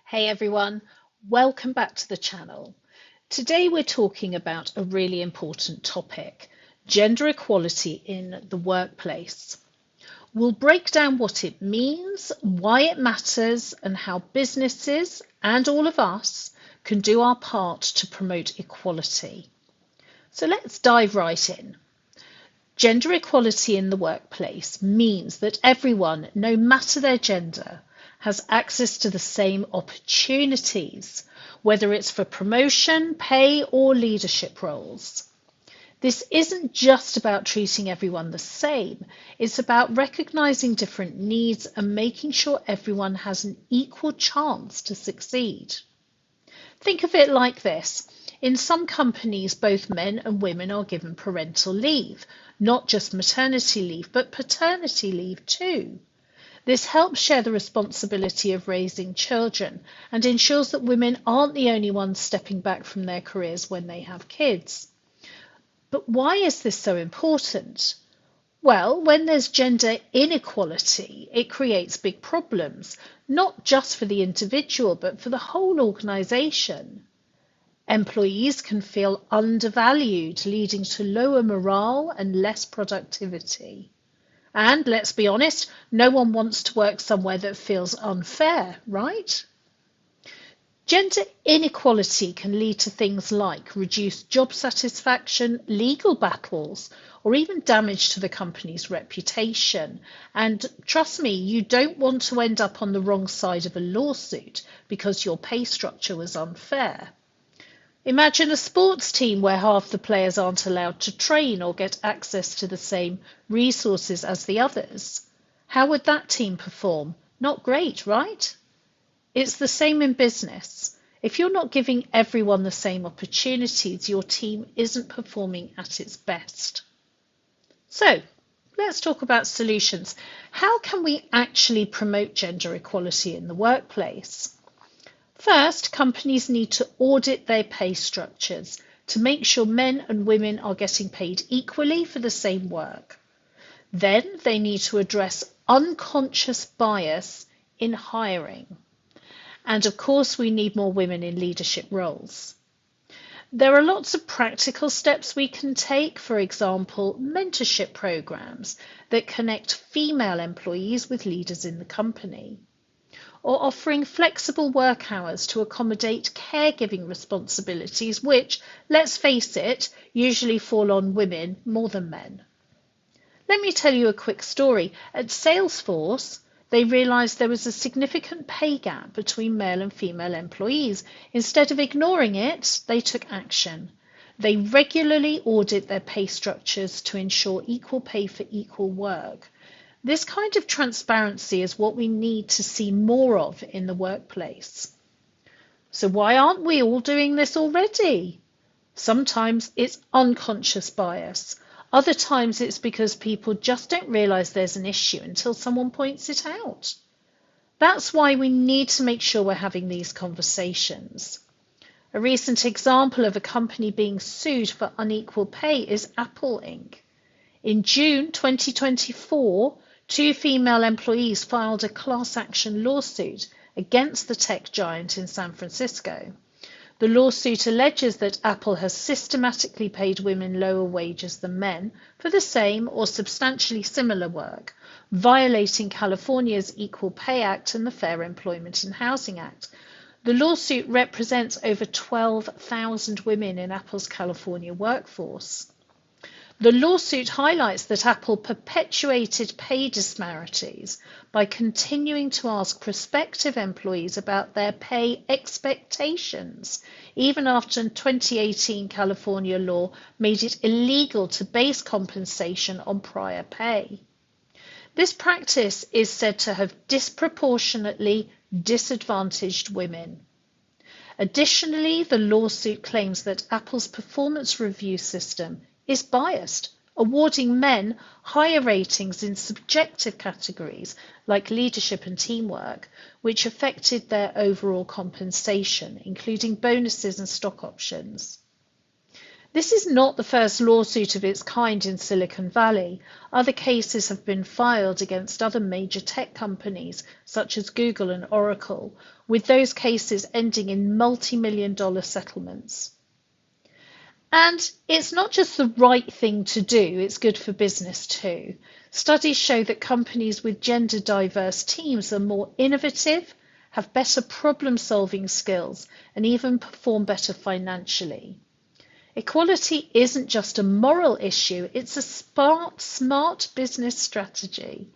Hey everyone, welcome back to the channel. Today we're talking about a really important topic, gender equality in the workplace. We'll break down what it means, why it matters, and how businesses and all of us can do our part to promote equality. So let's dive right in. Gender equality in the workplace means that everyone, no matter their gender, has access to the same opportunities, whether it's for promotion, pay, or leadership roles. This isn't just about treating everyone the same, it's about recognizing different needs and making sure everyone has an equal chance to succeed. Think of it like this. In some companies, both men and women are given parental leave, not just maternity leave, but paternity leave too. This helps share the responsibility of raising children and ensures that women aren't the only ones stepping back from their careers when they have kids. But why is this so important? Well, when there's gender inequality, it creates big problems, not just for the individual, but for the whole organisation. Employees can feel undervalued, leading to lower morale and less productivity. And let's be honest, no one wants to work somewhere that feels unfair, right? Gender inequality can lead to things like reduced job satisfaction, legal battles, or even damage to the company's reputation. And trust me, you don't want to end up on the wrong side of a lawsuit because your pay structure was unfair. Imagine a sports team where half the players aren't allowed to train or get access to the same resources as the others. How would that team perform? Not great, right? It's the same in business. If you're not giving everyone the same opportunities, your team isn't performing at its best. So, let's talk about solutions. How can we actually promote gender equality in the workplace? First, companies need to audit their pay structures to make sure men and women are getting paid equally for the same work. Then they need to address unconscious bias in hiring. And of course, we need more women in leadership roles. There are lots of practical steps we can take, for example, mentorship programs that connect female employees with leaders in the company, or offering flexible work hours to accommodate caregiving responsibilities, which, let's face it, usually fall on women more than men. Let me tell you a quick story. At Salesforce, they realized there was a significant pay gap between male and female employees. Instead of ignoring it, they took action. They regularly audit their pay structures to ensure equal pay for equal work. This kind of transparency is what we need to see more of in the workplace. So why aren't we all doing this already? Sometimes it's unconscious bias. Other times it's because people just don't realize there's an issue until someone points it out. That's why we need to make sure we're having these conversations. A recent example of a company being sued for unequal pay is Apple Inc. In June 2024, 2 female employees filed a class action lawsuit against the tech giant in San Francisco. The lawsuit alleges that Apple has systematically paid women lower wages than men for the same or substantially similar work, violating California's Equal Pay Act and the Fair Employment and Housing Act. The lawsuit represents over 12,000 women in Apple's California workforce. The lawsuit highlights that Apple perpetuated pay disparities by continuing to ask prospective employees about their pay expectations, even after 2018 California law made it illegal to base compensation on prior pay. This practice is said to have disproportionately disadvantaged women. Additionally, the lawsuit claims that Apple's performance review system is biased, awarding men higher ratings in subjective categories like leadership and teamwork, which affected their overall compensation, including bonuses and stock options. This is not the first lawsuit of its kind in Silicon Valley. Other cases have been filed against other major tech companies, such as Google and Oracle, with those cases ending in multi-million-dollar settlements. And it's not just the right thing to do, it's good for business too. Studies show that companies with gender diverse teams are more innovative, have better problem-solving skills, and even perform better financially. Equality isn't just a moral issue, it's a smart business strategy.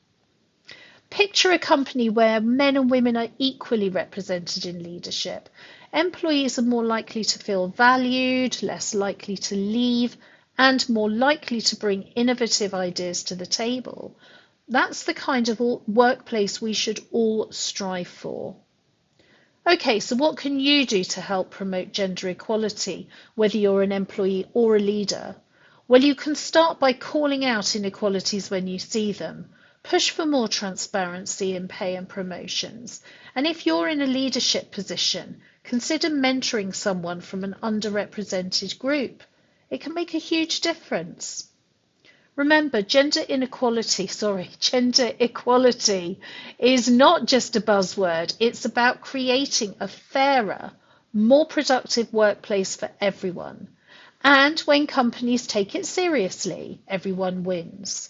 Picture a company where men and women are equally represented in leadership. Employees are more likely to feel valued, less likely to leave, and more likely to bring innovative ideas to the table. That's the kind of workplace we should all strive for. Okay, so what can you do to help promote gender equality, whether you're an employee or a leader? Well, you can start by calling out inequalities when you see them. Push for more transparency in pay and promotions. And if you're in a leadership position, consider mentoring someone from an underrepresented group. It can make a huge difference. Remember, gender equality is not just a buzzword. It's about creating a fairer, more productive workplace for everyone. And when companies take it seriously, everyone wins.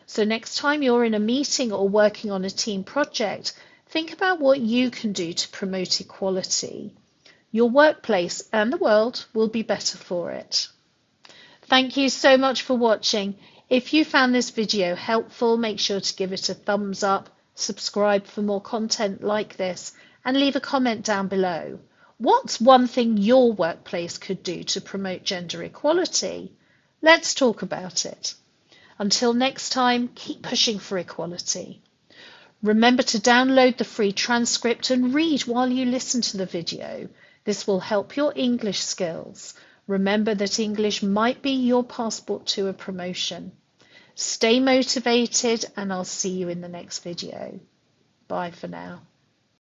So next time you're in a meeting or working on a team project, think about what you can do to promote equality. Your workplace and the world will be better for it. Thank you so much for watching. If you found this video helpful, make sure to give it a thumbs up, subscribe for more content like this, and leave a comment down below. What's one thing your workplace could do to promote gender equality? Let's talk about it. Until next time, keep pushing for equality. Remember to download the free transcript and read while you listen to the video. This will help your English skills. Remember that English might be your passport to a promotion. Stay motivated, and I'll see you in the next video. Bye for now.